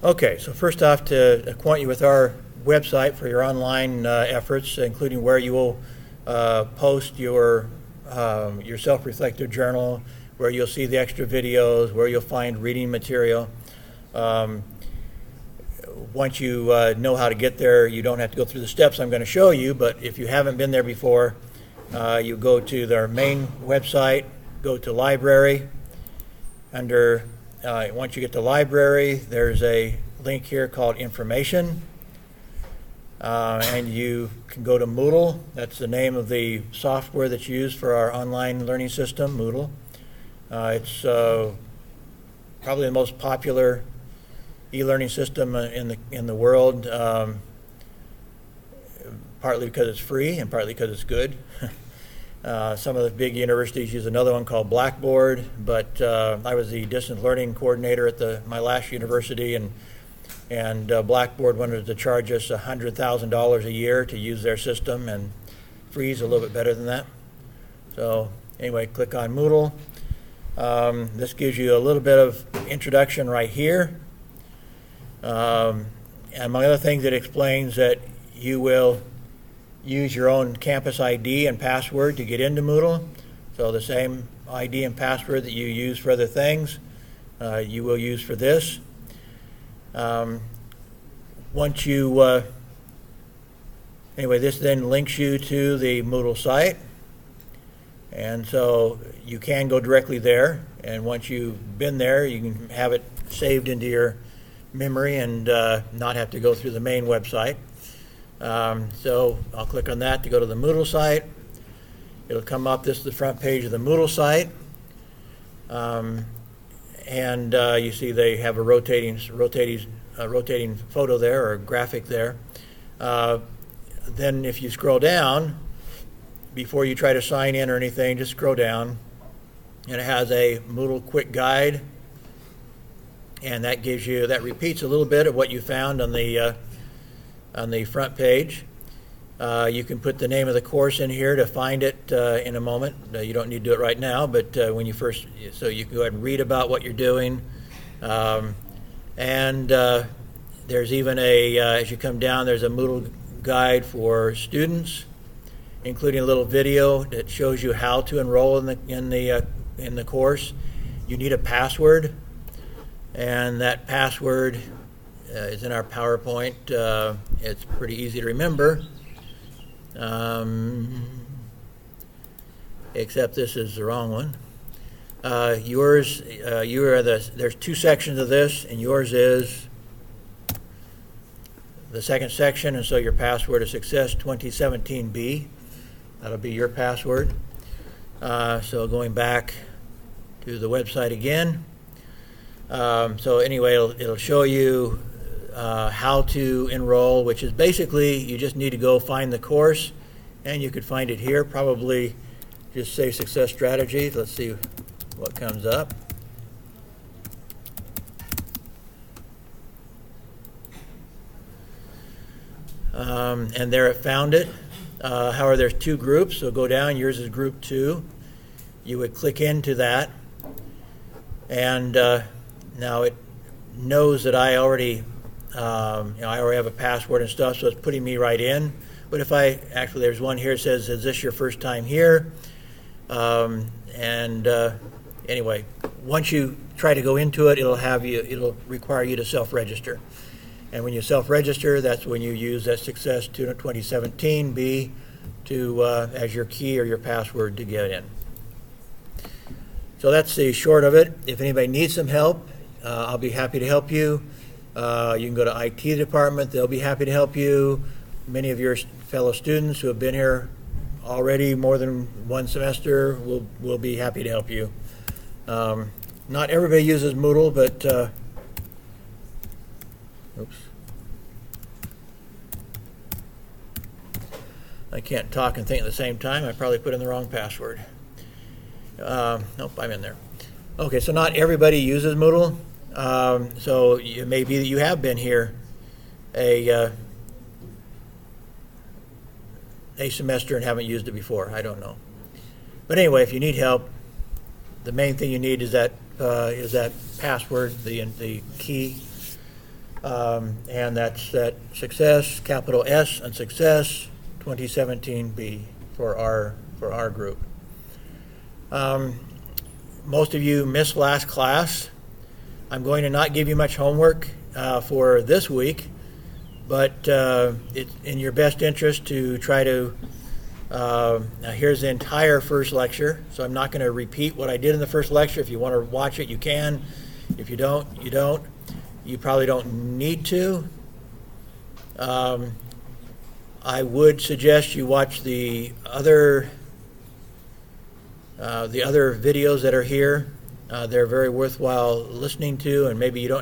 Okay, so first off, to acquaint you with our website for your online efforts, including where you will post your self-reflective journal, where you'll see the extra videos, where you'll find reading material. Once you know how to get there, you don't have to go through the steps I'm going to show you, but if you haven't been there before, you go to their main website, go to library. Once you get to library, there's a link here called information, and you can go to Moodle. That's the name of the software that's used for our online learning system, Moodle. It's probably the most popular e-learning system in the world, partly because it's free and partly because it's good. Some of the big universities use another one called Blackboard, but I was the distance learning coordinator at my last university, and Blackboard wanted to charge us $100,000 a year to use their system, and free is a little bit better than that. So anyway, click on Moodle. This gives you a little bit of introduction right here. And among other things, it explains that you will use your own campus ID and password to get into Moodle. So the same ID and password that you use for other things, you will use for this. This then links you to the Moodle site. And so you can go directly there. And once you've been there, you can have it saved into your memory and not have to go through the main website. So I'll click on that to go to the Moodle site. It'll come up. This is the front page of the Moodle site. And you see they have a rotating photo there, or graphic there. Then if you scroll down, before you try to sign in or anything, just scroll down. And it has a Moodle quick guide. And that repeats a little bit of what you found on the front page. You can put the name of the course in here to find it in a moment. You don't need to do it right now, but so you can go ahead and read about what you're doing. There's even as you come down, there's a Moodle guide for students, including a little video that shows you how to enroll in the course. You need a password, and that password is in our PowerPoint. It's pretty easy to remember, except this is the wrong one. There's two sections of this, and yours is the second section, and so your password is Success 2017B. That'll be your password. So going back to the website again. So anyway, it'll show you how to enroll, which is basically you just need to go find the course, and you could find it here. Probably just say Success Strategies. Let's see what comes up. And there it found it. However, there's two groups, so go down. Yours is group 2. You would click into that, and now it knows that I already have a password and stuff, so it's putting me right in. But if there's one here that says, "Is this your first time here?" Anyway, once you try to go into it, it'll require you to self-register. And when you self-register, that's when you use that Success 2017B as your key or your password to get in. So that's the short of it. If anybody needs some help, I'll be happy to help you. You can go to IT department. They'll be happy to help you. Many of your fellow students who have been here already more than one semester will be happy to help you. Not everybody uses Moodle, but oops. I can't talk and think at the same time. I probably put in the wrong password. Nope, I'm in there. Okay, so not everybody uses Moodle. So it may be that you have been here a semester and haven't used it before. I don't know. But anyway, if you need help, the main thing you need is that password, the key. And that's that success, capital S, and success, 2017B for our group. Most of you missed last class. I'm going to not give you much homework for this week, but it's in your best interest to try to, now here's the entire first lecture, so I'm not going to repeat what I did in the first lecture. If you want to watch it, you can. If you don't, you don't. You probably don't need to. I would suggest you watch the other videos that are here. They're very worthwhile listening to, and maybe you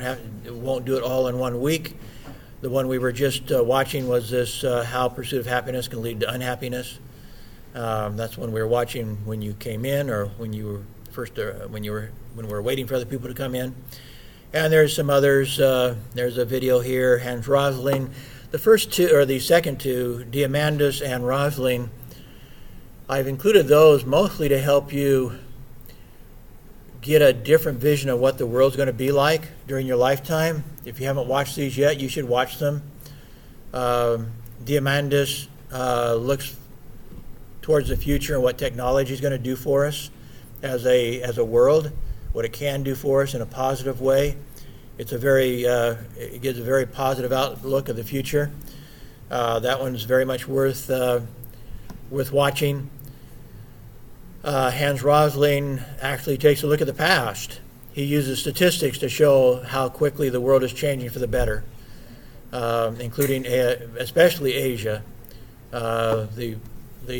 won't do it all in 1 week. The one we were just watching was this how pursuit of happiness can lead to unhappiness. That's one we were watching when you came in, or when you were first when we were waiting for other people to come in. And there's some others. There's a video here, Hans Rosling. The first two, or the second two, Diamandis and Rosling, I've included those mostly to help you get a different vision of what the world's going to be like during your lifetime. If you haven't watched these yet, you should watch them. Diamandis looks towards the future and what technology is going to do for us as a world, what it can do for us in a positive way. It gives a very positive outlook of the future. That one's very much worth watching. Hans Rosling actually takes a look at the past. He uses statistics to show how quickly the world is changing for the better, including especially Asia. The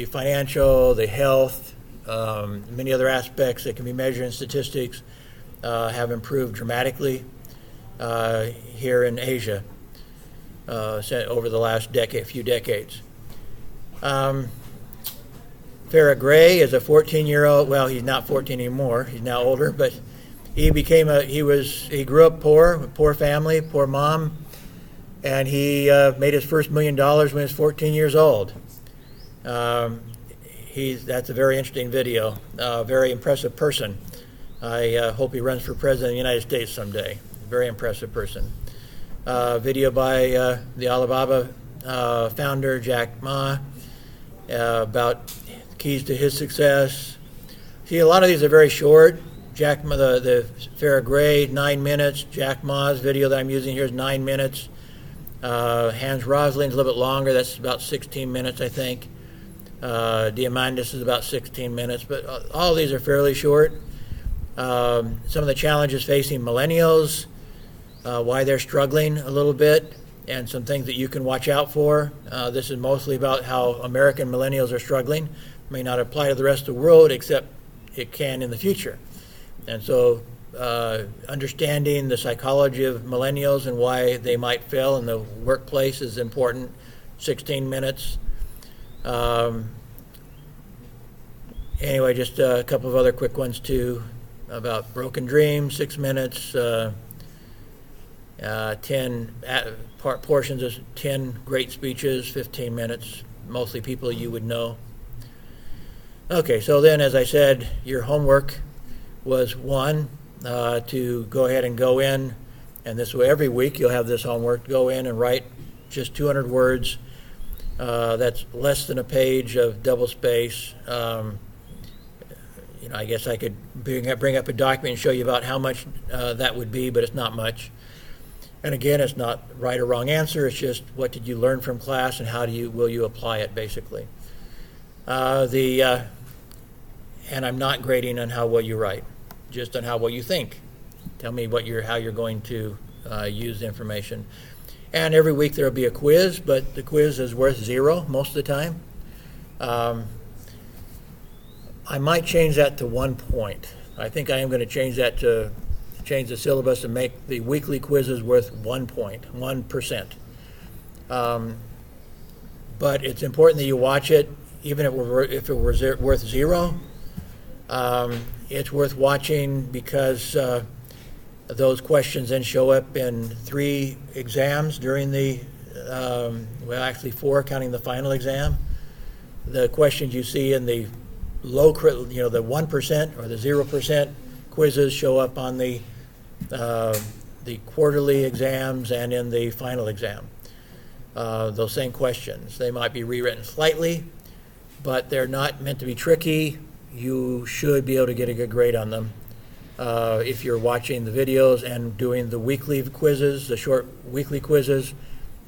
financial, the health, many other aspects that can be measured in statistics have improved dramatically here in Asia over the last few decades. Farrah Gray is a 14-year-old. Well, he's not 14 anymore. He's now older, but he grew up poor, a poor family, poor mom, and he made his first $1 million when he was 14 years old. That's a very interesting video. Very impressive person. I hope he runs for president of the United States someday. Very impressive person. Video by the Alibaba founder, Jack Ma, about keys to his success. See, a lot of these are very short. Jack Ma, the Farrah Gray, 9 minutes. Jack Ma's video that I'm using here is 9 minutes. Hans Rosling's a little bit longer. That's about 16 minutes, I think. Diamandis is about 16 minutes. But all of these are fairly short. Some of the challenges facing millennials, why they're struggling a little bit, and some things that you can watch out for. This is mostly about how American millennials are struggling. May not apply to the rest of the world, except it can in the future. And so understanding the psychology of millennials and why they might fail in the workplace is important. 16 minutes. Anyway, just a couple of other quick ones too, about broken dreams, 6 minutes. 10 portions of 10 great speeches, 15 minutes, mostly people you would know. Okay, so then, as I said, your homework was one, to go ahead and go in, and this way every week you'll have this homework, go in and write just 200 words. That's less than a page of double space. I guess I could bring up a document and show you about how much that would be, but it's not much. And again, it's not right or wrong answer. It's just what did you learn from class and how will you apply it, basically. And I'm not grading on how well you write, just on how well you think. Tell me how you're going to use the information. And every week there will be a quiz, but the quiz is worth 0 most of the time. I might change that to 1 point. I think I am going to change the syllabus and make the weekly quizzes worth 1 point, 1%. But it's important that you watch it, even if it were worth 0. It's worth watching because those questions then show up in 3 exams during the, actually 4, counting the final exam. The questions you see in the the 1% or the 0% quizzes show up on the the quarterly exams and in the final exam. Those same questions. They might be rewritten slightly, but they're not meant to be tricky. You should be able to get a good grade on them. If you're watching the videos and doing the weekly quizzes, the short weekly quizzes,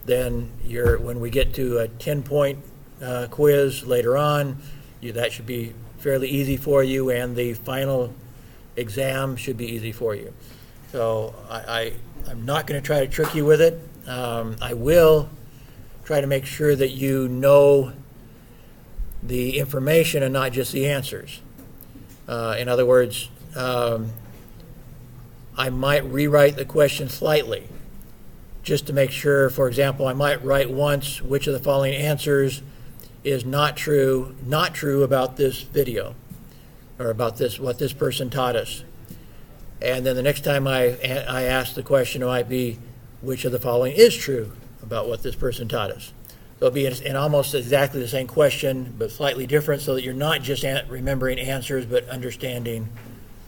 then when we get to a 10-point quiz later on, that should be fairly easy for you, and the final exam should be easy for you. So I'm not going to try to trick you with it. I will try to make sure that you know the information and not just the answers. In other words, I might rewrite the question slightly just to make sure. For example, I might write once, which of the following answers is not true about this video or about what this person taught us. And then the next time I ask the question, it might be, which of the following is true about what this person taught us. So it'll be in almost exactly the same question, but slightly different, so that you're not just remembering answers, but understanding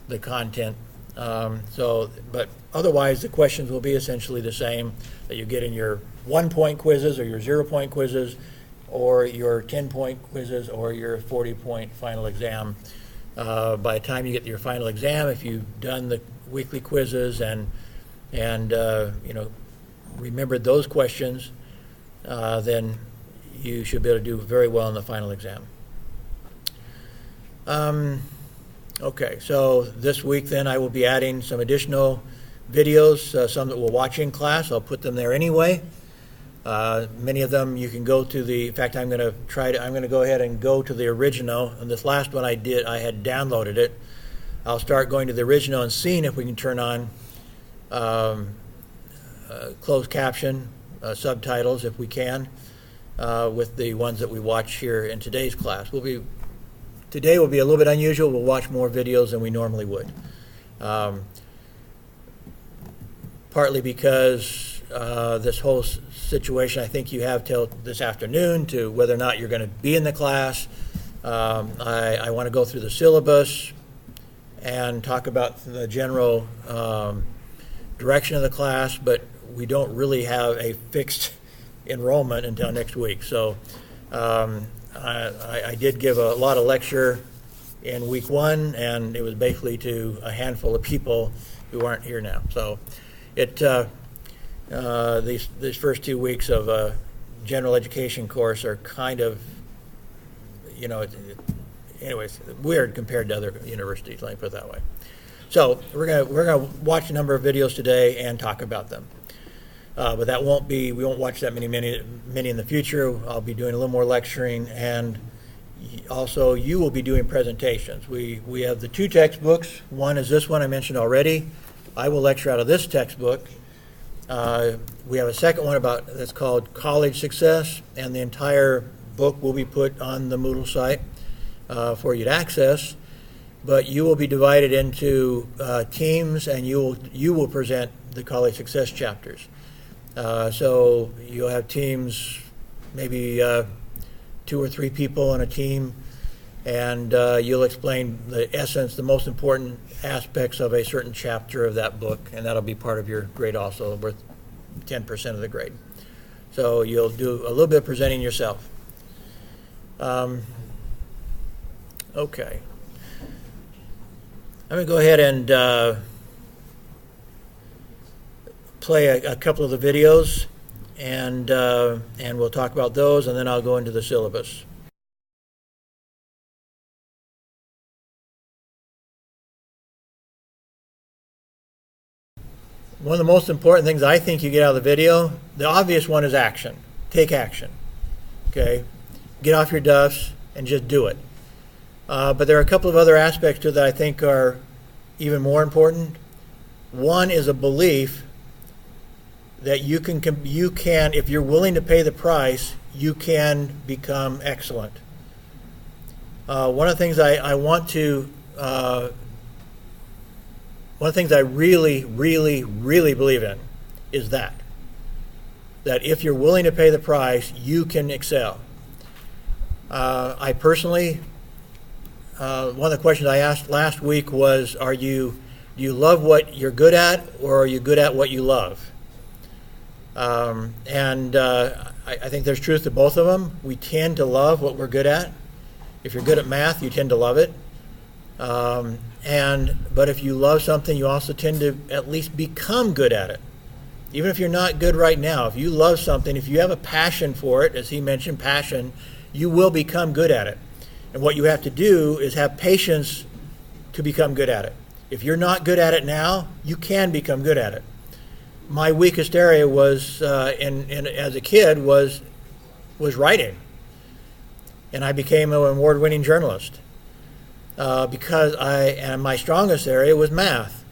the content. But otherwise, the questions will be essentially the same that you get in your 1-point quizzes or your 0-point quizzes or your 10-point quizzes or your 40-point final exam. By the time you get to your final exam, if you've done the weekly quizzes and remembered those questions, then you should be able to do very well in the final exam. Okay, so this week then I will be adding some additional videos, some that we'll watch in class. I'll put them there anyway. Many of them you can go to in fact, I'm going to go ahead and go to the original. And this last one I had downloaded it. I'll start going to the original and seeing if we can turn on closed caption subtitles if we can with the ones that we watch here in today's class. Today will be a little bit unusual. We'll watch more videos than we normally would. Partly because this whole situation, I think you have till this afternoon to whether or not you're going to be in the class. I want to go through the syllabus and talk about the general direction of the class, but we don't really have a fixed enrollment until next week. So I did give a lot of lecture in week 1, and it was basically to a handful of people who aren't here now. So these first 2 weeks of a general education course are kind of, anyways, weird compared to other universities, let me put it that way. So we're gonna watch a number of videos today and talk about them. But we won't watch that many in the future. I'll be doing a little more lecturing, and also you will be doing presentations. We have the 2 textbooks. One is this one I mentioned already. I will lecture out of this textbook. We have a second one that's called College Success, and the entire book will be put on the Moodle site for you to access. But you will be divided into teams, and you will present the College Success chapters. So you'll have teams, maybe 2 or 3 people on a team, and you'll explain the essence, the most important aspects of a certain chapter of that book, and that'll be part of your grade also, worth 10% of the grade. So you'll do a little bit of presenting yourself. Okay. I'm going to go ahead and play a couple of the videos, and we'll talk about those, and then I'll go into the syllabus. One of the most important things I think you get out of the video, the obvious one is action. Take action. Okay? Get off your duffs and just do it. But there are a couple of other aspects to that I think are even more important. One is a belief that you can, if you're willing to pay the price, you can become excellent. One of the things one of the things I really, really, really believe in is that if you're willing to pay the price, you can excel. I personally, one of the questions I asked last week was, are you Do you love what you're good at, or are you good at what you love? I think there's truth to both of them. We tend to love what we're good at. If you're good at math, you tend to love it. But if you love something, you also tend to at least become good at it. Even if you're not good right now, if you love something, if you have a passion for it, as he mentioned, passion, you will become good at it. And what you have to do is have patience to become good at it. If you're not good at it now, you can become good at it. My weakest area was, as a kid, was writing. And I became an award-winning journalist and my strongest area was math.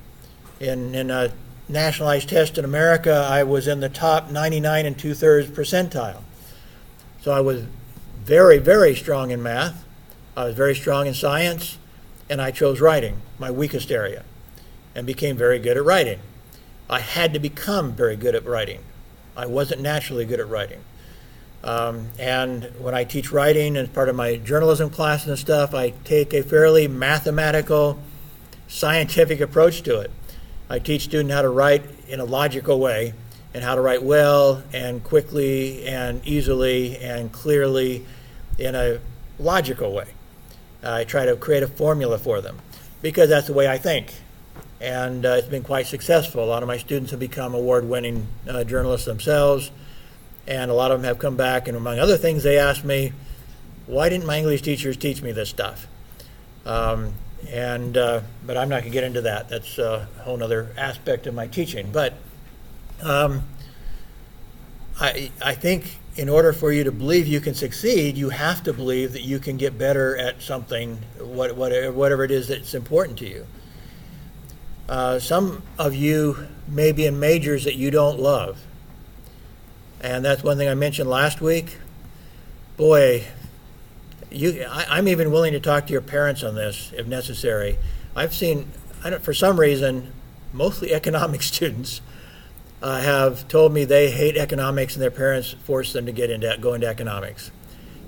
In a nationalized test in America, I was in the top 99 and 2/3 percentile. So I was very, very strong in math. I was very strong in science, and I chose writing, my weakest area, and became very good at writing. I had to become very good at writing. I wasn't naturally good at writing. And when I teach writing as part of my journalism class and stuff, I take a fairly mathematical, scientific approach to it. I teach students how to write in a logical way, and how to write well and quickly and easily and clearly in a logical way. I try to create a formula for them because that's the way I think. And it's been quite successful. A lot of my students have become award-winning journalists themselves, and a lot of them have come back, and among other things, they asked me, why didn't my English teachers teach me this stuff? But I'm not going to get into that. That's a whole other aspect of my teaching. But I think in order for you to believe you can succeed, you have to believe that you can get better at something, whatever it is that's important to you. Some of you may be in majors that you don't love. And that's one thing I mentioned last week. Boy, I'm even willing to talk to your parents on this if necessary. I've seen, for some reason, mostly economics students have told me they hate economics and their parents force them to go into economics.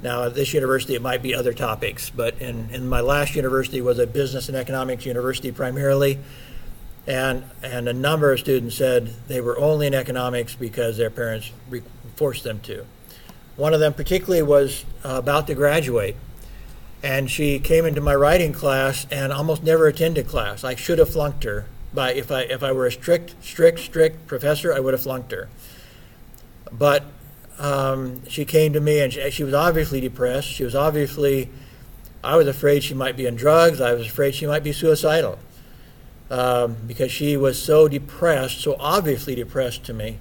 Now, at this university, it might be other topics, but in my last university was a business and economics university primarily. And a number of students said they were only in economics because their parents forced them to. One of them particularly was about to graduate, and she came into my writing class and almost never attended class. I should have flunked her. If I were a strict professor, I would have flunked her. But she came to me, and she was obviously depressed. I was afraid she might be on drugs. I was afraid she might be suicidal. Because she was so depressed, so obviously depressed to me,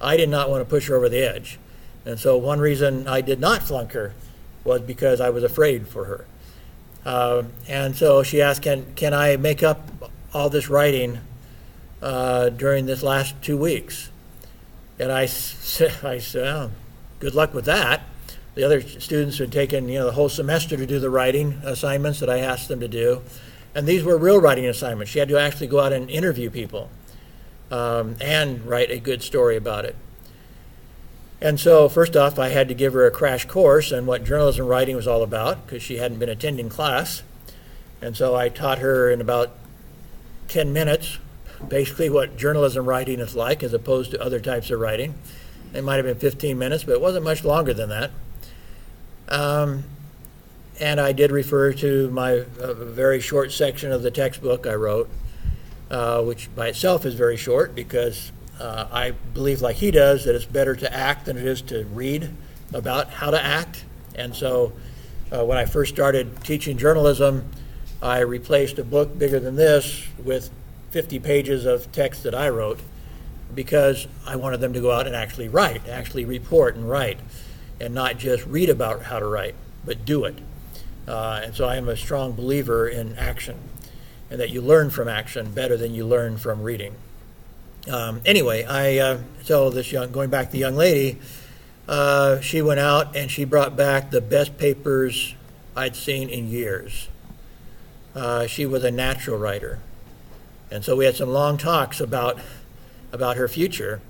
I did not want to push her over the edge. And so one reason I did not flunk her was because I was afraid for her. And so she asked, can I make up all this writing during this last 2 weeks? And I said, well, good luck with that. The other students had taken the whole semester to do the writing assignments that I asked them to do. And these were real writing assignments. She had to actually go out and interview people and write a good story about it. And so first off, I had to give her a crash course on what journalism writing was all about because she hadn't been attending class. And so I taught her in about 10 minutes basically what journalism writing is like as opposed to other types of writing. It might have been 15 minutes, but it wasn't much longer than that. And I did refer to my very short section of the textbook I wrote, which by itself is very short because I believe, like he does, that it's better to act than it is to read about how to act. And so when I first started teaching journalism, I replaced a book bigger than this with 50 pages of text that I wrote because I wanted them to go out and actually write, actually report and write, and not just read about how to write, but do it. And so I am a strong believer in action, and that you learn from action better than you learn from reading. Anyway, so going back to the young lady, she went out and she brought back the best papers I'd seen in years. She was a natural writer, and so we had some long talks about her future.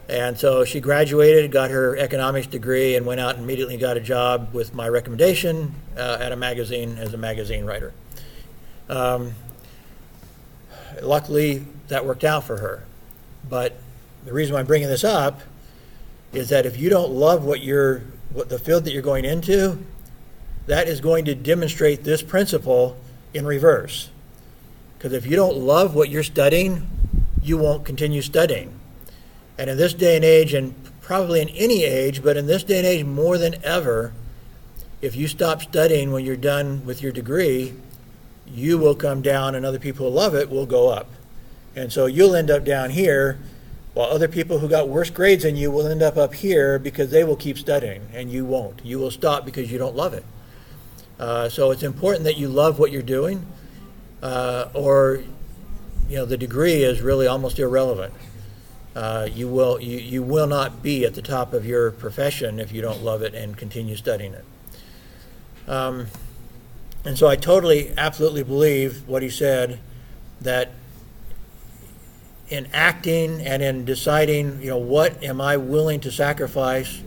And so she graduated, got her economics degree, and went out and immediately got a job with my recommendation at a magazine as a magazine writer. luckily, that worked out for her. But the reason why I'm bringing this up is that if you don't love what the field that you're going into, that is going to demonstrate this principle in reverse. Because if you don't love what you're studying, you won't continue studying. And in this day and age, and probably in any age, but in this day and age more than ever, if you stop studying when you're done with your degree, you will come down and other people who love it will go up. And so you'll end up down here, while other people who got worse grades than you will end up here because they will keep studying and you won't. You will stop because you don't love it. So it's important that you love what you're doing, or the degree is really almost irrelevant. You will not be at the top of your profession if you don't love it and continue studying it. And so I totally, absolutely believe what he said, that in acting and in deciding, what am I willing to sacrifice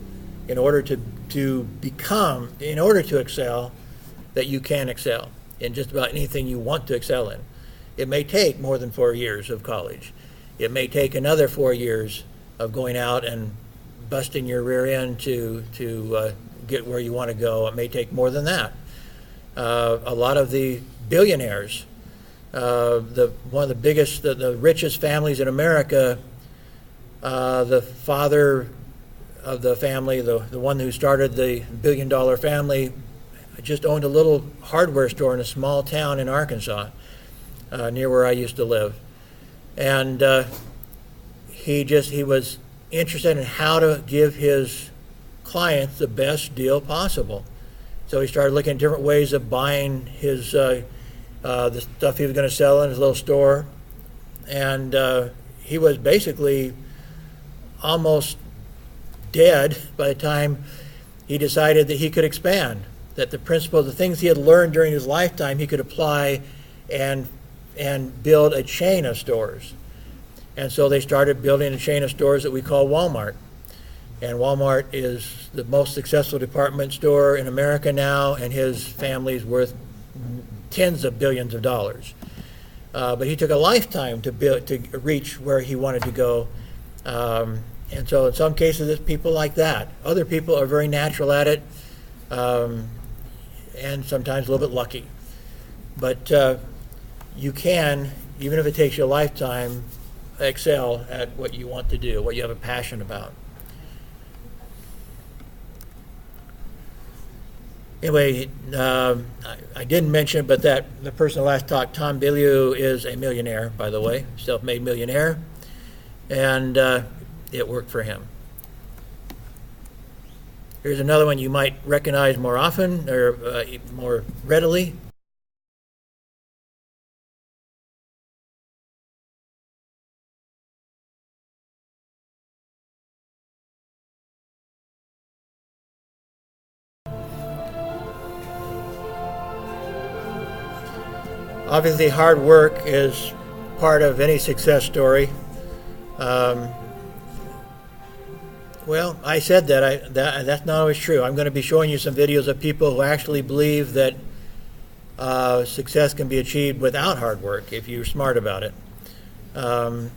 in order to become, in order to excel, that you can excel in just about anything you want to excel in. It may take more than 4 years of college. It may take another 4 years of going out and busting your rear end to get where you want to go. It may take more than that. A lot of the billionaires, one of the biggest, the richest families in America, the father of the family, the one who started the billion-dollar family, just owned a little hardware store in a small town in Arkansas, near where I used to live. And he was interested in how to give his clients the best deal possible. So he started looking at different ways of buying his the stuff he was going to sell in his little store. And he was basically almost dead by the time he decided that he could expand, that the principles, the things he had learned during his lifetime, he could apply and build a chain of stores. And so they started building a chain of stores that we call Walmart. And Walmart is the most successful department store in America now, and his family's worth tens of billions of dollars. But he took a lifetime to reach where he wanted to go. And so in some cases, it's people like that. Other people are very natural at it, and sometimes a little bit lucky. But you can, even if it takes you a lifetime, excel at what you want to do, what you have a passion about. Anyway, I didn't mention, but that the person who last talked, Tom Bilyeu, is a millionaire, by the way, self-made millionaire, and it worked for him. Here's another one you might recognize more often or more readily. Obviously, hard work is part of any success story. Well, I said that's not always true. I'm going to be showing you some videos of people who actually believe that success can be achieved without hard work if you're smart about it. So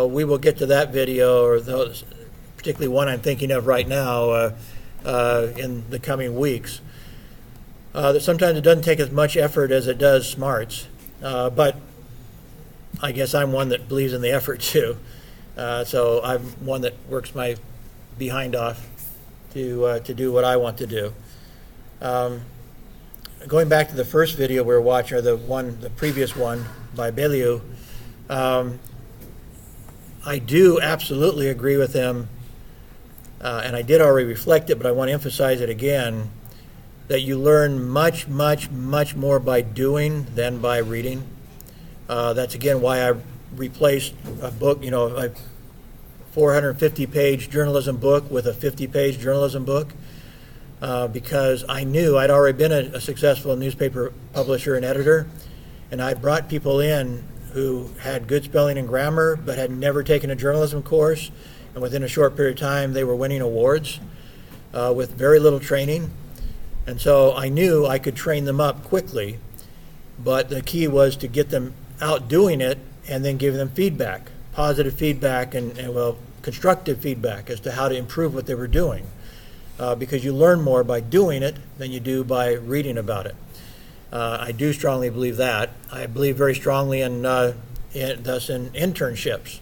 we will get to that video, or those, particularly one I'm thinking of right now, in the coming weeks. That sometimes it doesn't take as much effort as it does smarts, but I guess I'm one that believes in the effort too. So I'm one that works my behind off to do what I want to do. Going back to the first video we were watching, or the previous one by Bilyeu, I do absolutely agree with him, and I did already reflect it, but I want to emphasize it again, that you learn much, much, much more by doing than by reading. That's again why I replaced a book, a 450-page journalism book with a 50-page journalism book, because I knew I'd already been a successful newspaper publisher and editor, and I brought people in who had good spelling and grammar but had never taken a journalism course, and within a short period of time they were winning awards with very little training. And so I knew I could train them up quickly, but the key was to get them outdoing it and then giving them feedback, positive feedback and constructive feedback as to how to improve what they were doing. Because you learn more by doing it than you do by reading about it. I do strongly believe that. I believe very strongly in internships.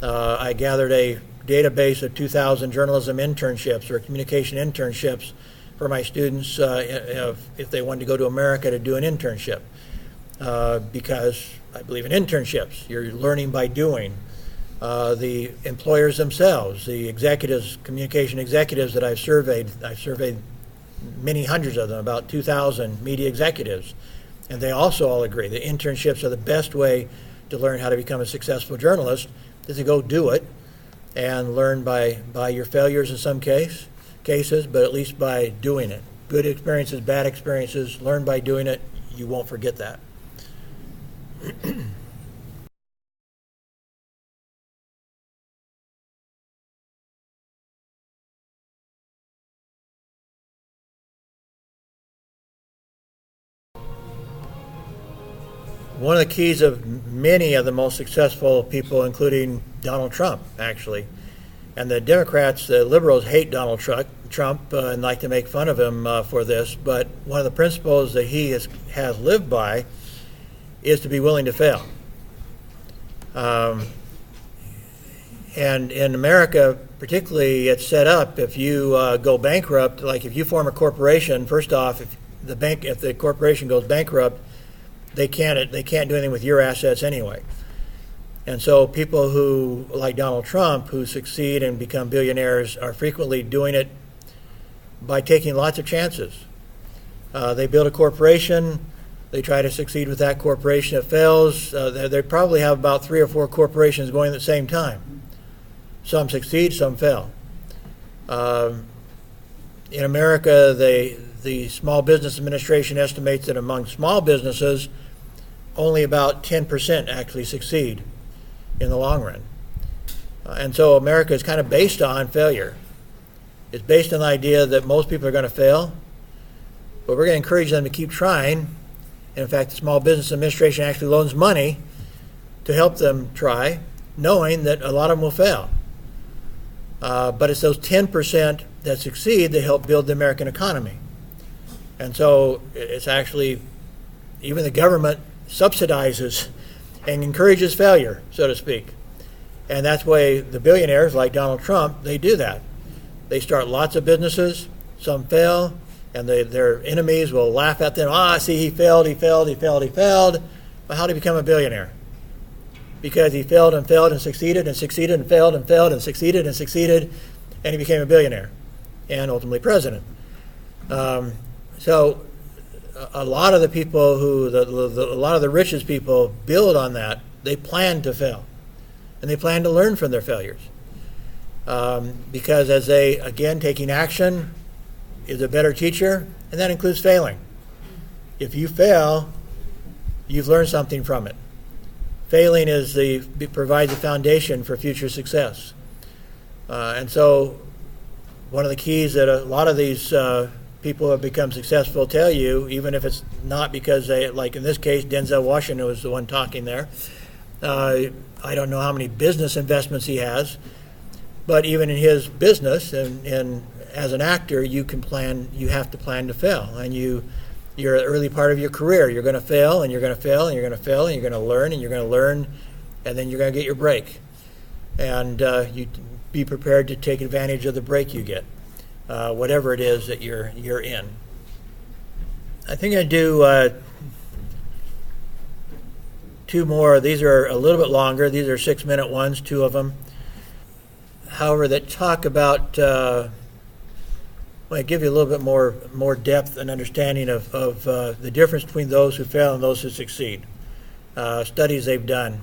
I gathered a database of 2,000 journalism internships or communication internships for my students if they wanted to go to America to do an internship. Because I believe in internships. You're learning by doing. The employers themselves, the executives, communication executives that I've surveyed many hundreds of them, about 2,000 media executives, and they also all agree that internships are the best way to learn how to become a successful journalist, is to go do it and learn by your failures in some cases, but at least by doing it. Good experiences, bad experiences, learn by doing it. You won't forget that. One of the keys of many of the most successful people, including Donald Trump, actually, and the Democrats, the liberals, hate Donald Trump and like to make fun of him for this, but one of the principles that he has lived by is to be willing to fail. And in America, particularly, it's set up if you go bankrupt, like if you form a corporation, first off, if the corporation goes bankrupt, they can't do anything with your assets anyway. And so people who, like Donald Trump, who succeed and become billionaires are frequently doing it by taking lots of chances. They build a corporation, they try to succeed with that corporation, it fails. They probably have about 3 or 4 corporations going at the same time. Some succeed, some fail. In America, the Small Business Administration estimates that among small businesses, only about 10% actually succeed in the long run. And so America is kind of based on failure. It's based on the idea that most people are going to fail, but we're going to encourage them to keep trying. And in fact, the Small Business Administration actually loans money to help them try, knowing that a lot of them will fail. But it's those 10% that succeed that help build the American economy. And so it's actually, even the government subsidizes and encourages failure, so to speak. And that's why the billionaires like Donald Trump, they do that. They start lots of businesses, some fail, and their enemies will laugh at them. See, he failed. But how did he become a billionaire? Because he failed and succeeded and succeeded and failed and succeeded, and he became a billionaire and ultimately president. So a lot of the people a lot of the richest people build on that. They plan to fail, and they plan to learn from their failures. Because as they, again, taking action is a better teacher, and that includes failing. If you fail, you've learned something from it. Failing provides a foundation for future success. And so one of the keys that a lot of these people who have become successful tell you, even if it's not because they, like in this case, Denzel Washington was the one talking there. I don't know how many business investments he has, but even in his business and as an actor, you have to plan to fail. And you're an early part of your career. You're going to fail, and you're going to fail, and you're going to fail, and you're going to learn, and you're going to learn, and then you're going to get your break. And you be prepared to take advantage of the break you get, whatever it is that you're in. I think I do 2 more. These are a little bit longer. These are 6-minute ones, 2 of them. However, that talk about I give you a little bit more depth and understanding of the difference between those who fail and those who succeed. Studies they've done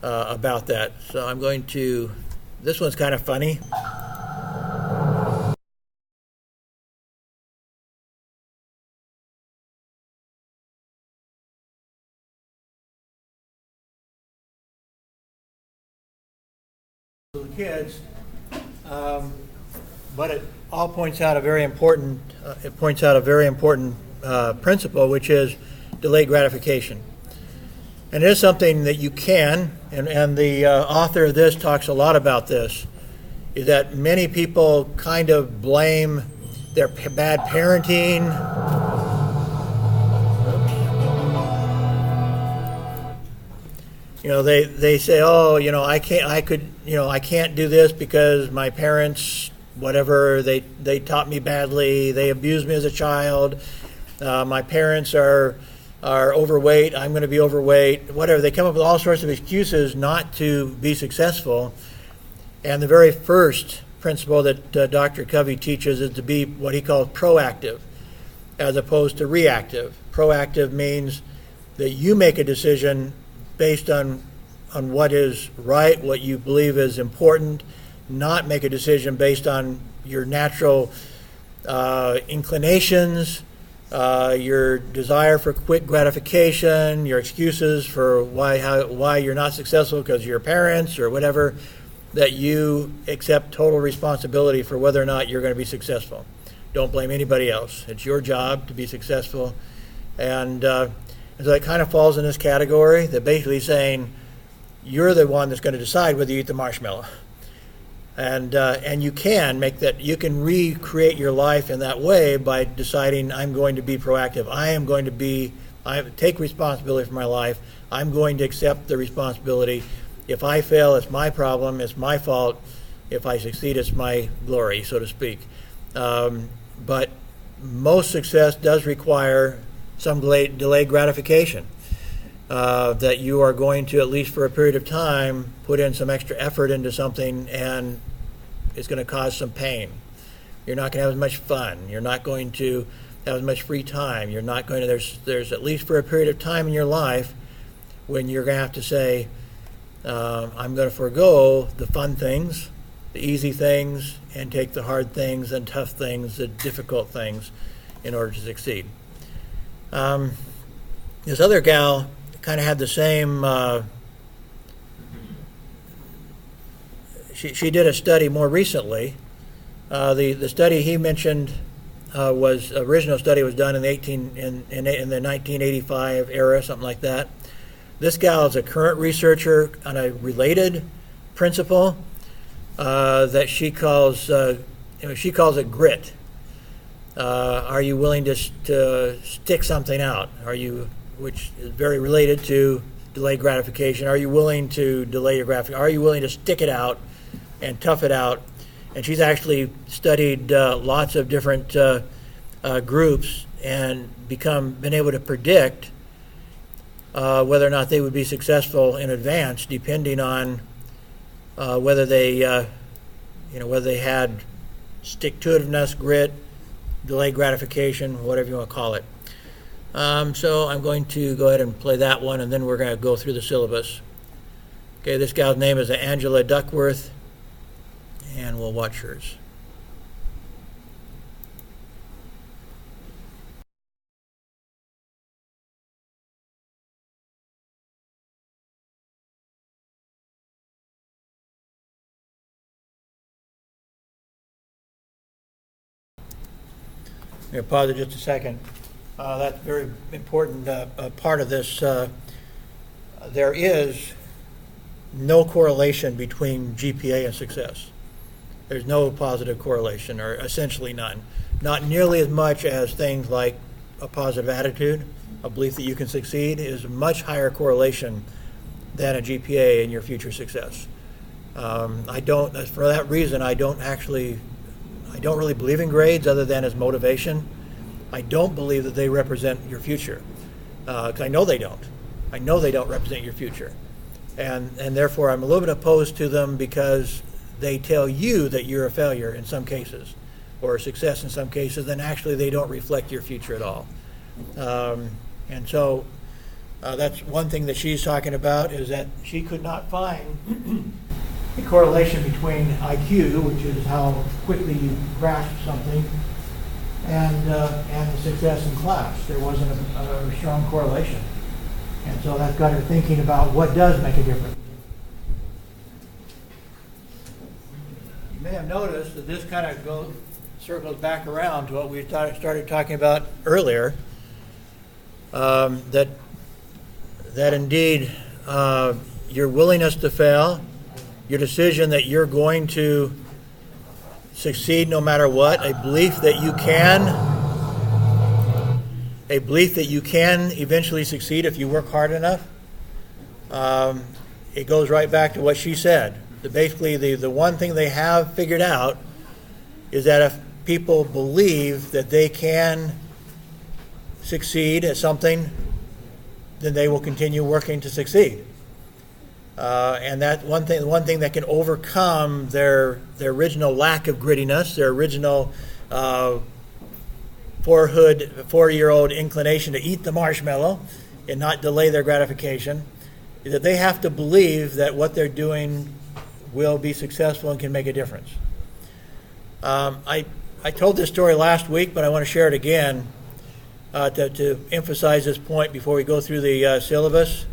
about that. So I'm going to, this one's kind of funny. Little kids, but it all points out a very important. Principle, which is delayed gratification. And it is something that you can, and the author of this talks a lot about this, is that many people kind of blame their bad parenting. They say, oh, I can't do this because my parents, whatever, they taught me badly, they abused me as a child, my parents are overweight, I'm going to be overweight, whatever. They come up with all sorts of excuses not to be successful. And the very first principle that Dr. Covey teaches is to be what he calls proactive as opposed to reactive. Proactive means that you make a decision based on what is right, what you believe is important, not make a decision based on your natural inclinations, your desire for quick gratification, your excuses for why you're not successful because of your parents or whatever, that you accept total responsibility for whether or not you're going to be successful. Don't blame anybody else. It's your job to be successful. And so it kind of falls in this category, that basically saying you're the one that's going to decide whether you eat the marshmallow. And you can make that, you can recreate your life in that way by deciding I'm going to be proactive. I take responsibility for my life. I'm going to accept the responsibility. If I fail, it's my problem, it's my fault. If I succeed, it's my glory, so to speak. But most success does require some delayed gratification. That you are going to, at least for a period of time, put in some extra effort into something, and it's going to cause some pain. You're not going to have as much fun. You're not going to have as much free time. You're not going to, there's at least for a period of time in your life when you're going to have to say, I'm going to forego the fun things, the easy things, and take the hard things and tough things, the difficult things, in order to succeed. This other gal kind of had the same, she did a study more recently. The study he mentioned original study was done in the 1985 era, something like that. This gal is a current researcher on a related principle that she calls it grit. Are you willing to stick something out? Which is very related to delayed gratification. Are you willing to delay your gratification? Are you willing to stick it out and tough it out? And she's actually studied lots of different groups and been able to predict whether or not they would be successful in advance, depending on whether they had stick-to-itiveness, grit, delayed gratification, whatever you want to call it. So I'm going to go ahead and play that one, and then we're going to go through the syllabus. Okay, this gal's name is Angela Duckworth, and we'll watch hers. I'm going to pause it just a second. That's a very important part of this. There is no correlation between GPA and success. There's no positive correlation, or essentially none. Not nearly as much as things like a positive attitude, a belief that you can succeed, is a much higher correlation than a GPA in your future success. For that reason, I don't really believe in grades other than as motivation. I don't believe that they represent your future, because I know they don't. I know they don't represent your future. And therefore I'm a little bit opposed to them, because they tell you that you're a failure in some cases, or a success in some cases, and actually they don't reflect your future at all. And so that's one thing that she's talking about, is that she could not find a correlation between IQ, which is how quickly you grasp something, and the success in class. There wasn't a strong correlation. And so that's got her thinking about what does make a difference. You may have noticed that this kind of circles back around to what we started talking about earlier, that that indeed your willingness to fail, your decision that you're going to succeed no matter what, a belief that you can eventually succeed if you work hard enough. It goes right back to what she said. Basically, the one thing they have figured out is that if people believe that they can succeed at something, then they will continue working to succeed. And that one thing that can overcome their original lack of grittiness, their original 4-year-old inclination to eat the marshmallow and not delay their gratification, is that they have to believe that what they're doing will be successful and can make a difference. I told this story last week, but I want to share it again to emphasize this point before we go through the syllabus.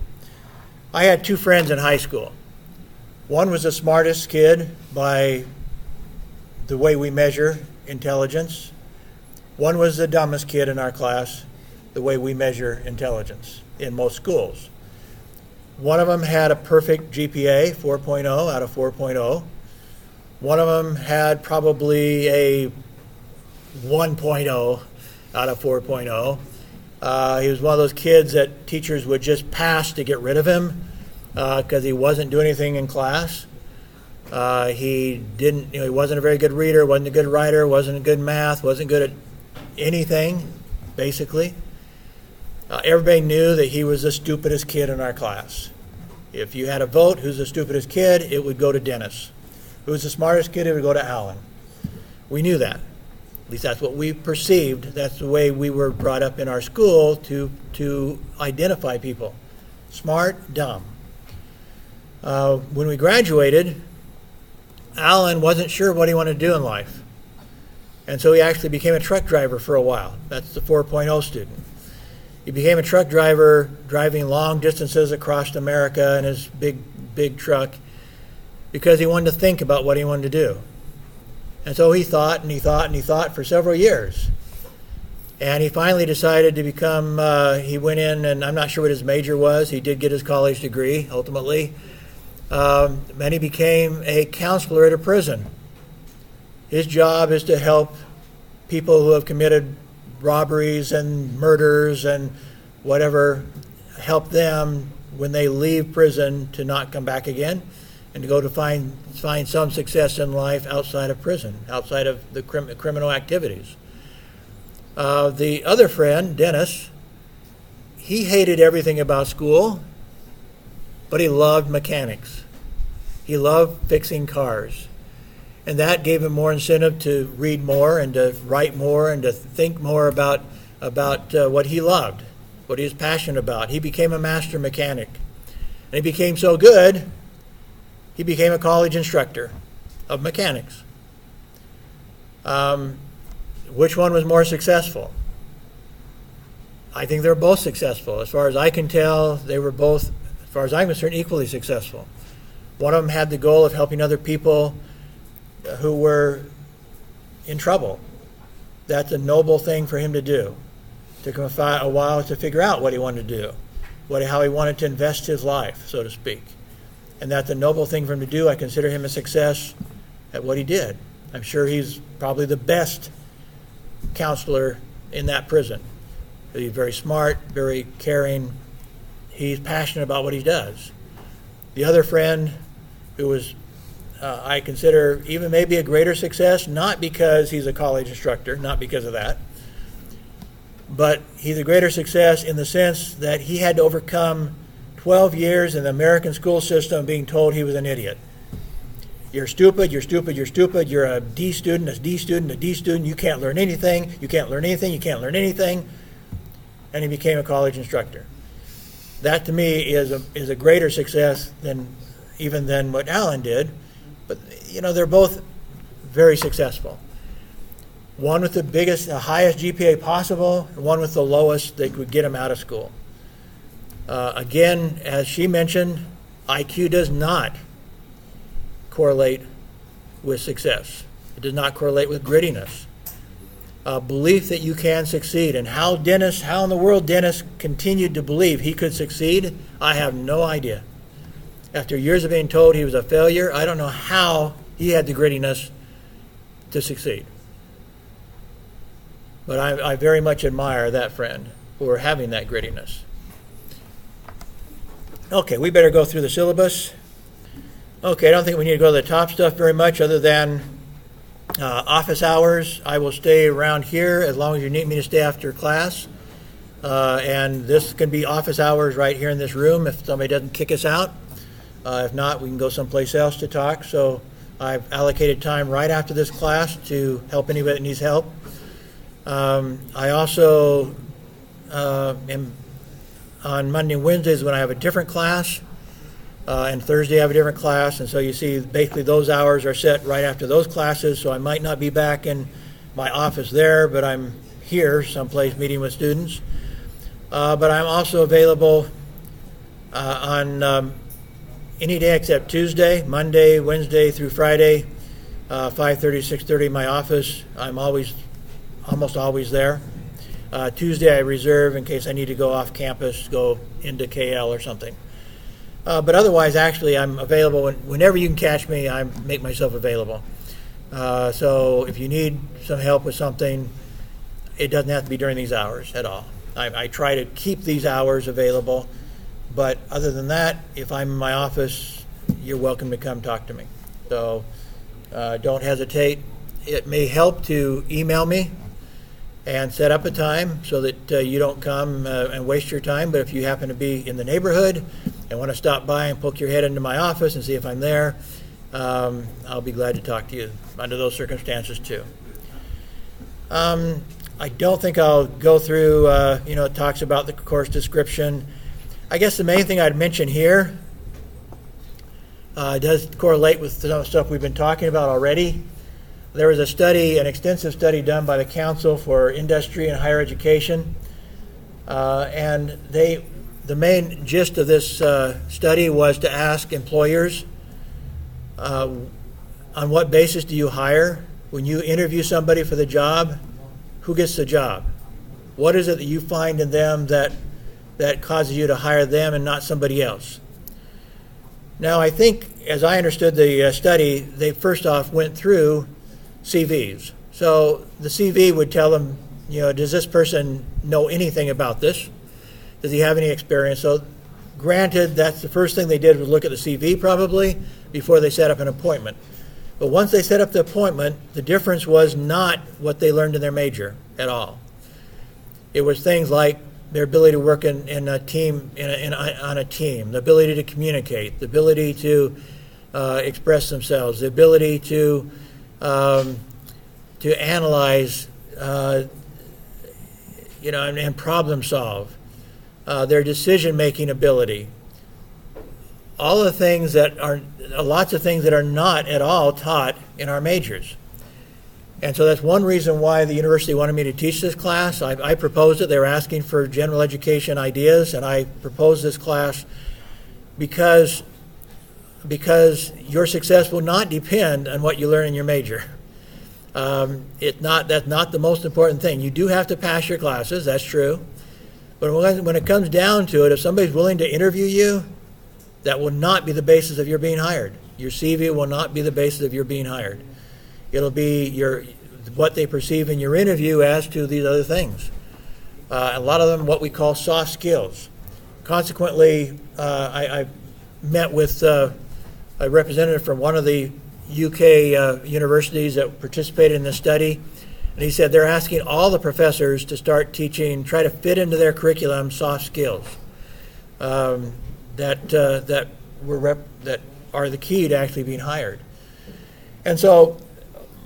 I had two friends in high school. One was the smartest kid by the way we measure intelligence. One was the dumbest kid in our class, the way we measure intelligence in most schools. One of them had a perfect GPA, 4.0 out of 4.0. One of them had probably a 1.0 out of 4.0. He was one of those kids that teachers would just pass to get rid of him because he wasn't doing anything in class. He wasn't a very good reader, wasn't a good writer, wasn't good at math, wasn't good at anything, basically. Everybody knew that he was the stupidest kid in our class. If you had a vote, who's the stupidest kid, it would go to Dennis. Who's the smartest kid, it would go to Alan. We knew that. At least that's what we perceived. That's the way we were brought up in our school to identify people. Smart, dumb. When we graduated, Alan wasn't sure what he wanted to do in life. And so he actually became a truck driver for a while. That's the 4.0 student. He became a truck driver, driving long distances across America in his big truck because he wanted to think about what he wanted to do. And so he thought and he thought and he thought for several years. And he finally decided to become, he went in, and I'm not sure what his major was. He did get his college degree, ultimately. And he became a counselor at a prison. His job is to help people who have committed robberies and murders and whatever, help them when they leave prison to not come back again and to go to find some success in life outside of prison, outside of the criminal activities. The other friend, Dennis, he hated everything about school, but he loved mechanics. He loved fixing cars. And that gave him more incentive to read more and to write more and to think more about what he loved, what he was passionate about. He became a master mechanic. And he became so good, he became a college instructor of mechanics. Which one was more successful? I think they were both successful. As far as I can tell, they were both, as far as I'm concerned, equally successful. One of them had the goal of helping other people who were in trouble. That's a noble thing for him to do. It took him a while to figure out what he wanted to do, how he wanted to invest his life, so to speak. And that's a noble thing for him to do. I consider him a success at what he did. I'm sure he's probably the best counselor in that prison. He's very smart, very caring. He's passionate about what he does. The other friend, who was I consider even maybe a greater success, not because he's a college instructor, not because of that, but he's a greater success in the sense that he had to overcome 12 years in the American school system being told he was an idiot. You're stupid, you're stupid, you're stupid, you're a D student, a D student, a D student, you can't learn anything, you can't learn anything, you can't learn anything. And he became a college instructor. That to me is a greater success than what Alan did. But, they're both very successful. One with the highest GPA possible, and one with the lowest that would get him out of school. Again, as she mentioned, IQ does not correlate with success. It does not correlate with grittiness. belief that you can succeed. And how in the world Dennis continued to believe he could succeed, I have no idea. After years of being told he was a failure, I don't know how he had the grittiness to succeed. But I very much admire that friend for having that grittiness. Okay, we better go through the syllabus. Okay, I don't think we need to go to the top stuff very much other than office hours. I will stay around here as long as you need me to stay after class. And this can be office hours right here in this room if somebody doesn't kick us out. If not, we can go someplace else to talk. So I've allocated time right after this class to help anybody that needs help. I also am on Monday and Wednesdays when I have a different class, and Thursday I have a different class, and so you see basically those hours are set right after those classes, so I might not be back in my office there, but I'm here someplace meeting with students. But I'm also available on any day except Tuesday, Monday, Wednesday through Friday, 5:30 to 6:30 my office. I'm almost always there. Tuesday I reserve in case I need to go off campus, go into KL or something. But otherwise, actually, I'm available whenever you can catch me. I make myself available. So if you need some help with something, it doesn't have to be during these hours at all. I try to keep these hours available, but other than that, if I'm in my office, you're welcome to come talk to me. So don't hesitate. It may help to email me and set up a time so that you don't come and waste your time. But if you happen to be in the neighborhood and want to stop by and poke your head into my office and see if I'm there, I'll be glad to talk to you under those circumstances too. I don't think I'll go through, it talks about the course description. I guess the main thing I'd mention here does correlate with some stuff we've been talking about already. There was an extensive study done by the Council for Industry and Higher Education, and the main gist of this study was to ask employers, on what basis do you hire? When you interview somebody for the job, who gets the job? What is it that you find in them that causes you to hire them and not somebody else? Now, I think, as I understood the study, they first off went through CVs. So the CV would tell them, does this person know anything about this? Does he have any experience? So granted, that's the first thing they did was look at the CV probably before they set up an appointment. But once they set up the appointment, the difference was not what they learned in their major at all. It was things like their ability to work in a team, on a team, the ability to communicate, the ability to express themselves, the ability to analyze, and problem solve, their decision-making ability. All the things lots of things that are not at all taught in our majors. And so that's one reason why the university wanted me to teach this class. I proposed it. They were asking for general education ideas, and I proposed this class because your success will not depend on what you learn in your major. That's not the most important thing. You do have to pass your classes, that's true. But when it comes down to it, if somebody's willing to interview you, that will not be the basis of your being hired. Your CV will not be the basis of your being hired. It'll be what they perceive in your interview as to these other things. A lot of them what we call soft skills. Consequently, I met with a representative from one of the UK universities that participated in this study, and he said they're asking all the professors to start teaching, try to fit into their curriculum soft skills that are the key to actually being hired. And so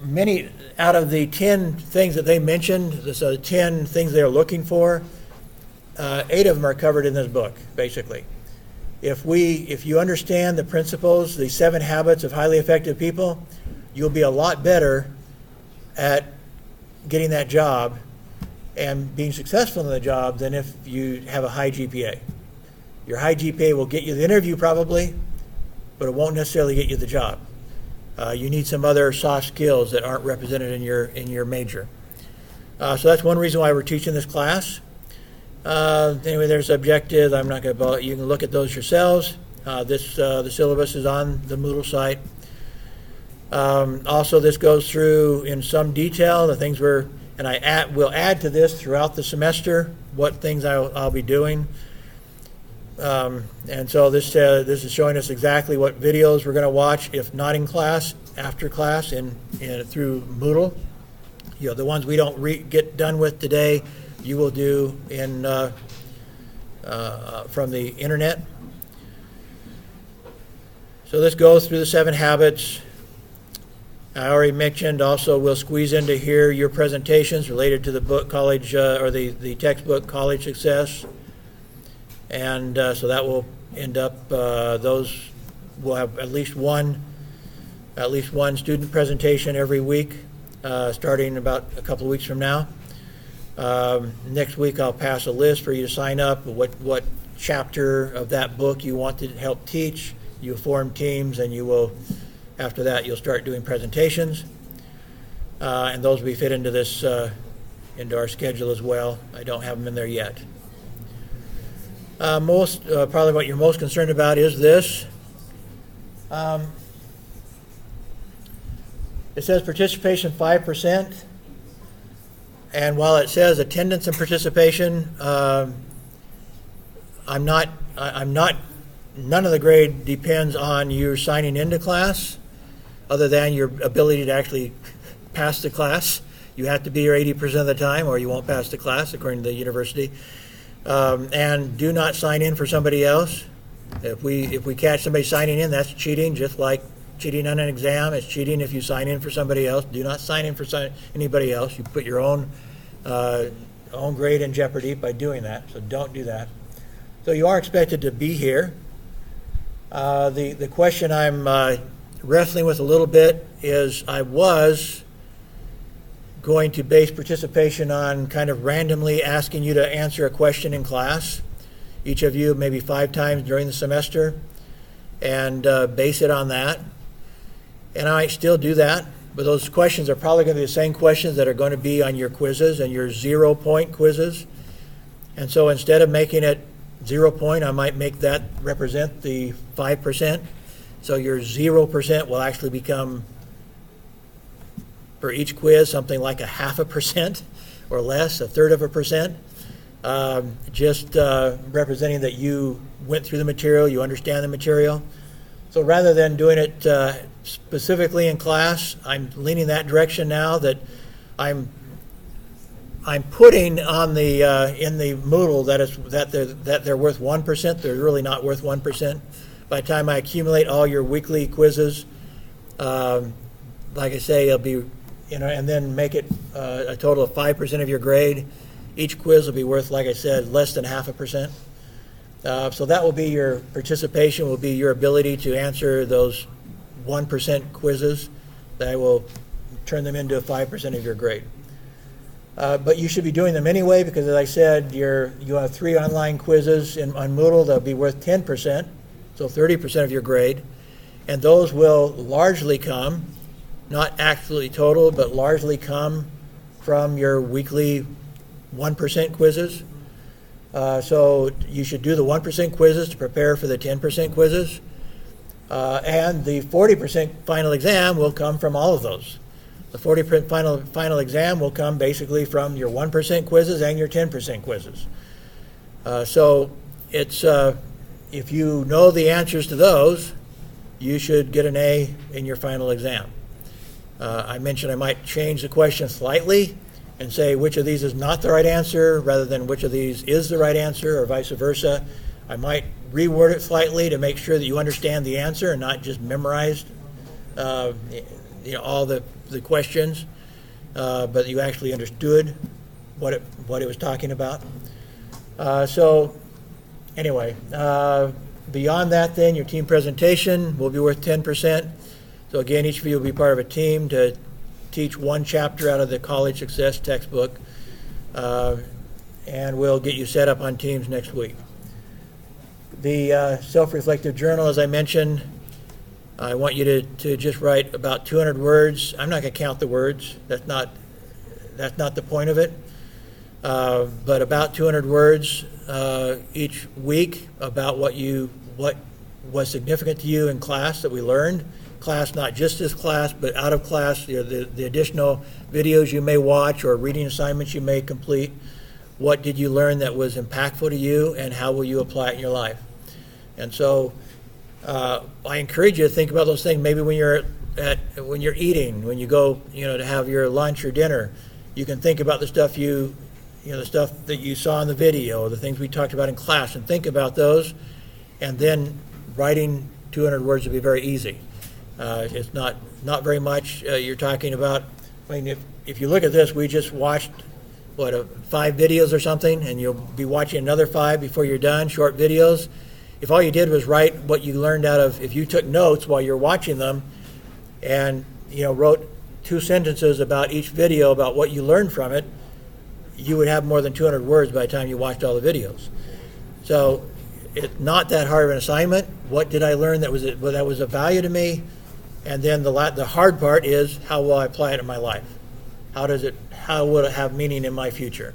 many out of the 10 things that they mentioned, so 10 things they're looking for, 8 of them are covered in this book, basically. If you understand the principles, the 7 habits of highly effective people, you'll be a lot better at getting that job and being successful in the job than if you have a high GPA. Your high GPA will get you the interview probably, but it won't necessarily get you the job. You need some other soft skills that aren't represented in your major. So that's one reason why we're teaching this class. Anyway, there's objectives. I'm not going to. You can look at those yourselves. The syllabus is on the Moodle site. Also, this goes through in some detail the things we'll add to this throughout the semester. What things I'll be doing. And so this is showing us exactly what videos we're going to watch, if not in class, after class, through Moodle. The ones we don't get done with today, you will do from the internet. So this goes through the 7 habits. I already mentioned also we'll squeeze into here your presentations related to the book college or the textbook College Success. And so that will end up, those will have at least one student presentation every week, starting about a couple of weeks from now. Next week I'll pass a list for you to sign up, what chapter of that book you want to help teach. You'll form teams, and after that you'll start doing presentations. And those will be fit into this, into our schedule as well. I don't have them in there yet. Probably what you're most concerned about is this. It says participation 5%, and while it says attendance and participation, none of the grade depends on you signing into class, other than your ability to actually pass the class. You have to be here 80% of the time, or you won't pass the class, according to the university. And do not sign in for somebody else. If we catch somebody signing in, that's cheating, just like cheating on an exam. It's cheating if you sign in for somebody else. Do not sign in for anybody else. You put your own grade in jeopardy by doing that, so don't do that. So you are expected to be here. The question I'm wrestling with a little bit is I was going to base participation on kind of randomly asking you to answer a question in class, each of you maybe 5 times during the semester, and base it on that. And I might still do that, but those questions are probably going to be the same questions that are going to be on your quizzes and your 0-point quizzes. And so instead of making it 0 point, I might make that represent the 5%. So your 0% will actually become, for each quiz, something like 0.5% or less, 1/3%, just representing that you went through the material, you understand the material. So rather than doing it specifically in class, I'm leaning that direction now, that I'm putting on the in the Moodle that they're worth 1%. They're really not worth 1%. By the time I accumulate all your weekly quizzes, like I say, it'll be, and then make it a total of 5% of your grade. Each quiz will be worth, like I said, less than 0.5%. So that will be your participation, will be your ability to answer those 1% quizzes. That will turn them into 5% of your grade. But you should be doing them anyway, because as I said, you have 3 online quizzes on Moodle. They'll be worth 10%, so 30% of your grade. And those will largely come, not absolutely total, but largely come from your weekly 1% quizzes. So you should do the 1% quizzes to prepare for the 10% quizzes. And the 40% final exam will come from all of those. The 40% final exam will come basically from your 1% quizzes and your 10% quizzes. So it's if you know the answers to those, you should get an A in your final exam. I mentioned I might change the question slightly and say which of these is not the right answer rather than which of these is the right answer, or vice versa. I might reword it slightly to make sure that you understand the answer and not just memorized all the questions, but you actually understood what it was talking about. So anyway, beyond that then, your team presentation will be worth 10%. So again, each of you will be part of a team to teach one chapter out of the College Success textbook, and we'll get you set up on teams next week. The self-reflective journal, as I mentioned, I want you to just write about 200 words. I'm not going to count the words. That's not that's not the point of it. But about 200 words each week about what was significant to you in class that we learned. Class, not just this class, but out of class, the additional videos you may watch or reading assignments you may complete. What did you learn that was impactful to you, and how will you apply it in your life? And so I encourage you to think about those things. Maybe when you're eating, when you go, to have your lunch or dinner, you can think about the stuff the stuff that you saw in the video, the things we talked about in class, and think about those. And then writing 200 words would be very easy. It's not very much you're talking about. I mean, if you look at this, we just watched, 5 videos or something, and you'll be watching another 5 before you're done, short videos. If all you did was write what you learned if you took notes while you're watching them, and wrote 2 sentences about each video about what you learned from it, you would have more than 200 words by the time you watched all the videos. So it's not that hard of an assignment. What did I learn that was of value to me? And then the hard part is, how will I apply it in my life? How will it have meaning in my future?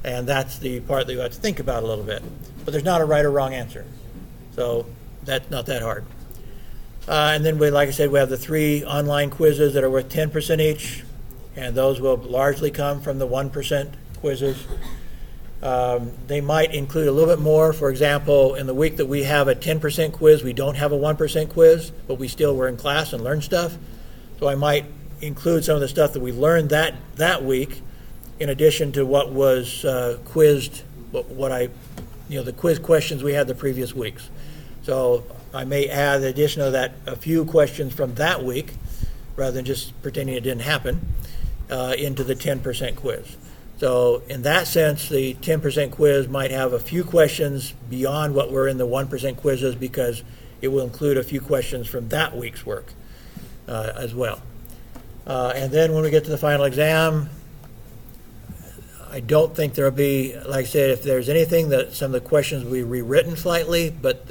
And that's the part that you have to think about a little bit. But there's not a right or wrong answer. So that's not that hard. And then, like I said, we have the 3 online quizzes that are worth 10% each, and those will largely come from the 1% quizzes. They might include a little bit more. For example, in the week that we have a 10% quiz, we don't have a 1% quiz, but we still were in class and learned stuff. So I might include some of the stuff that we learned that week, in addition to what was quizzed, the quiz questions we had the previous weeks. So I may add, in addition to that, a few questions from that week, rather than just pretending it didn't happen, into the 10% quiz. So in that sense, the 10% quiz might have a few questions beyond what were in the 1% quizzes, because it will include a few questions from that week's work as well. And then when we get to the final exam, I don't think there'll be, like I said, if there's anything, that some of the questions will be rewritten slightly, but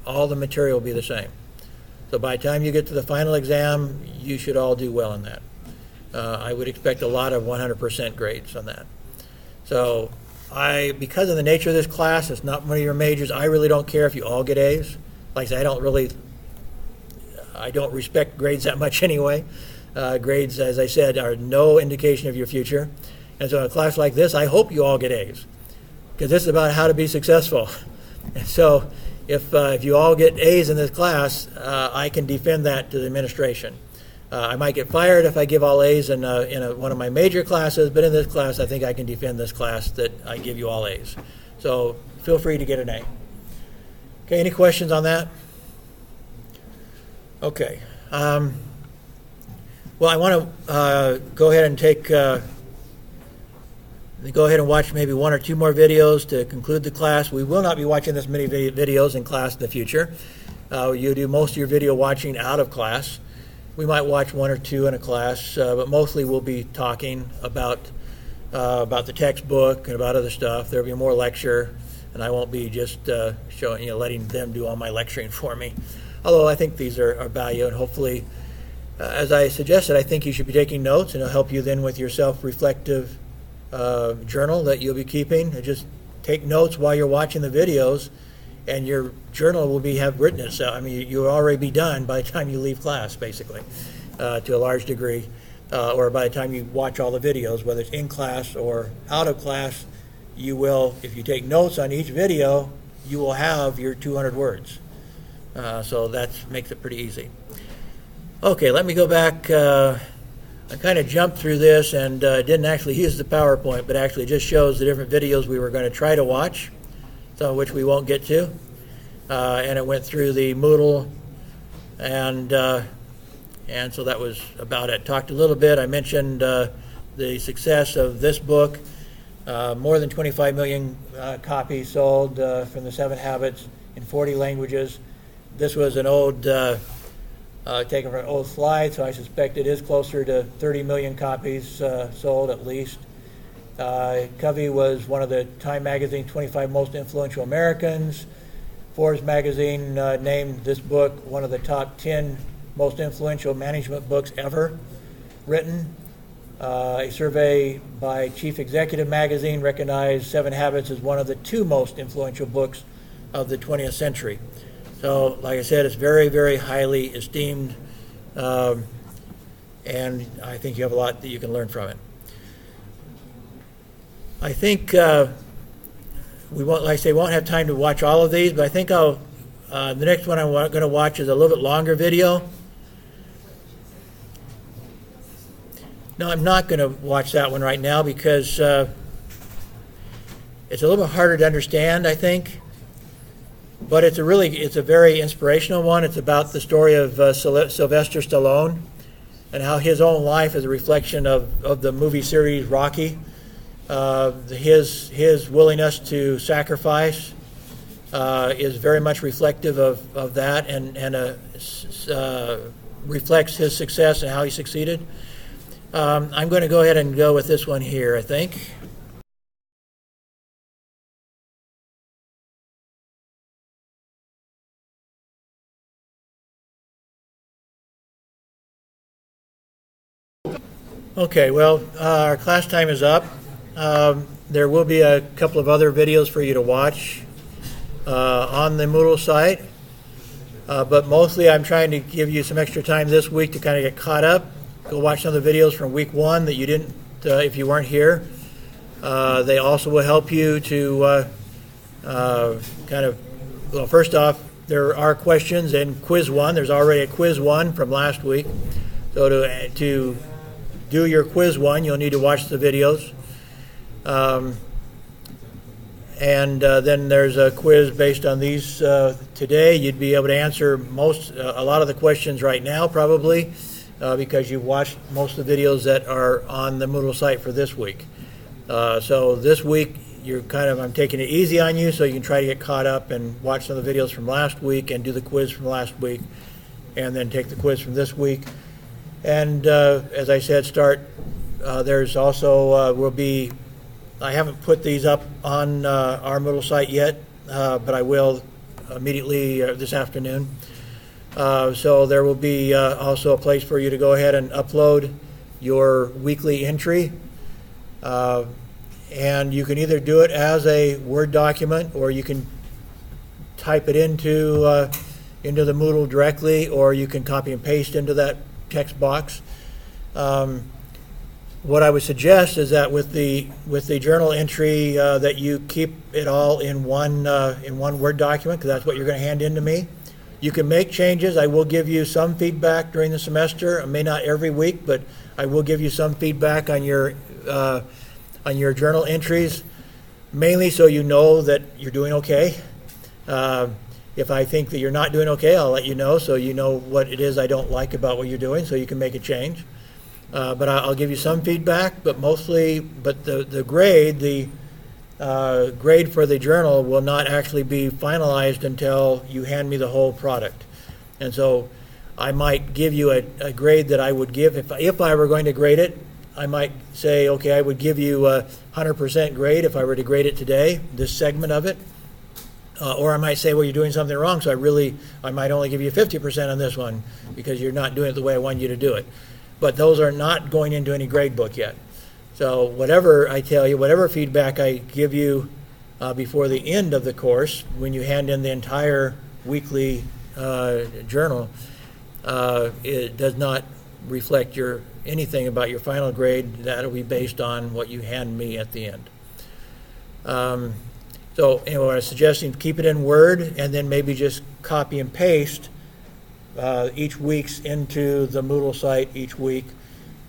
all the material will be the same. So by the time you get to the final exam, you should all do well in that. I would expect a lot of 100% grades on that. So because of the nature of this class, it's not one of your majors, I really don't care if you all get A's. Like I said, I don't respect grades that much anyway. Grades, as I said, are no indication of your future. And so in a class like this, I hope you all get A's, because this is about how to be successful. And so if you all get A's in this class, I can defend that to the administration. I might get fired if I give all A's in one of my major classes, but in this class, I think I can defend this class that I give you all A's. So feel free to get an A. Okay, any questions on that? Okay. Well, I want to go ahead and watch maybe 1 or 2 more videos to conclude the class. We will not be watching this many videos in class in the future. You do most of your video watching out of class. We might watch 1 or 2 in a class, but mostly we'll be talking about the textbook and about other stuff. There'll be more lecture, and I won't be just letting them do all my lecturing for me. Although I think these are value, and hopefully, as I suggested, I think you should be taking notes, and it'll help you then with your self-reflective journal that you'll be keeping. And just take notes while you're watching the videos, and your journal will have written itself. I mean, you'll already be done by the time you leave class, basically, to a large degree, or by the time you watch all the videos, whether it's in class or out of class. You will, if you take notes on each video, you will have your 200 words. So that makes it pretty easy. Okay, let me go back. I kind of jumped through this and didn't actually use the PowerPoint, but actually just shows the different videos we were going to try to watch, some of which we won't get to. And it went through the Moodle, and so that was about it. Talked a little bit. I mentioned the success of this book. More than 25 million copies sold from the 7 Habits in 40 languages. This was an old, taken from an old slide, so I suspect it is closer to 30 million copies sold at least. Covey was one of the Time Magazine's 25 most influential Americans. Forbes magazine named this book one of the top 10 most influential management books ever written. A survey by Chief Executive magazine recognized Seven Habits as one of the 2 most influential books of the 20th century. So, like I said, it's very, very highly esteemed, and I think you have a lot that you can learn from it. I think we won't, like I say, won't have time to watch all of these, but I think the next one I'm going to watch is a little bit longer video. No, I'm not going to watch that one right now because it's a little bit harder to understand, I think. But it's a very inspirational one. It's about the story of Sylvester Stallone and how his own life is a reflection of the movie series Rocky. His willingness to sacrifice is very much reflective of that and reflects his success and how he succeeded. I'm going to go ahead and go with this one here, I think. Okay, well, our class time is up. There will be a couple of other videos for you to watch on the Moodle site, but mostly I'm trying to give you some extra time this week to kind of get caught up. Go watch some of the videos from week 1 that you didn't, if you weren't here. They also will help you to first off, there are questions in quiz 1. There's already a quiz 1 from last week. So to do your quiz 1, you'll need to watch the videos. And then there's a quiz based on these today. You'd be able to answer a lot of the questions right now, probably, because you've watched most of the videos that are on the Moodle site for this week. So this week, I'm taking it easy on you so you can try to get caught up and watch some of the videos from last week and do the quiz from last week, and then take the quiz from this week. And as I said, there's also will be. I haven't put these up on our Moodle site yet, but I will immediately this afternoon. So there will be also a place for you to go ahead and upload your weekly entry. And you can either do it as a Word document, or you can type it into the Moodle directly, or you can copy and paste into that text box. What I would suggest is that with the journal entry that you keep it all in one Word document, because that's what you're going to hand in to me. You can make changes. I will give you some feedback during the semester. I may not every week, but I will give you some feedback on your journal entries, mainly so you know that you're doing okay. If I think that you're not doing okay, I'll let you know, so you know what it is I don't like about what you're doing, so you can make a change. But I'll give you some feedback, but the grade for the journal will not actually be finalized until you hand me the whole product. And so I might give you a grade that I would give if I were going to grade it. I might say, okay, I would give you a 100% grade if I were to grade it today, this segment of it. Or I might say, well, you're doing something wrong, so I might only give you 50% on this one because you're not doing it the way I want you to do it. But those are not going into any grade book yet. So whatever I tell you, whatever feedback I give you before the end of the course, when you hand in the entire weekly journal, it does not reflect anything about your final grade. That'll be based on what you hand me at the end. So anyway, I'm suggesting keep it in Word and then maybe just copy and paste each week's into the Moodle site each week.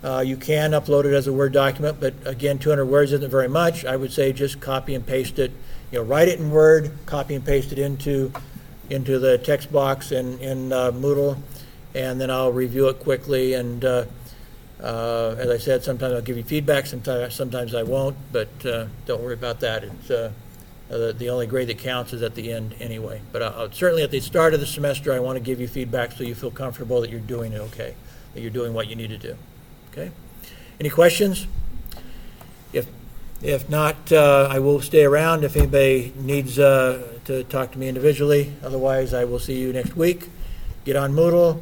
You can upload it as a Word document, but again, 200 words isn't very much. I would say just copy and paste it. Write it in Word, copy and paste it into the text box in Moodle, and then I'll review it quickly. And as I said, sometimes I'll give you feedback, sometimes I won't, but don't worry about that. It's the only grade that counts is at the end anyway. But certainly at the start of the semester, I want to give you feedback so you feel comfortable that you're doing it okay, that you're doing what you need to do. Okay? Any questions? If not, I will stay around if anybody needs to talk to me individually. Otherwise, I will see you next week. Get on Moodle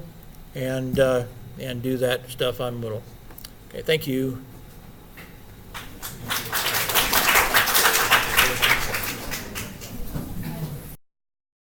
and do that stuff on Moodle. Okay, thank you.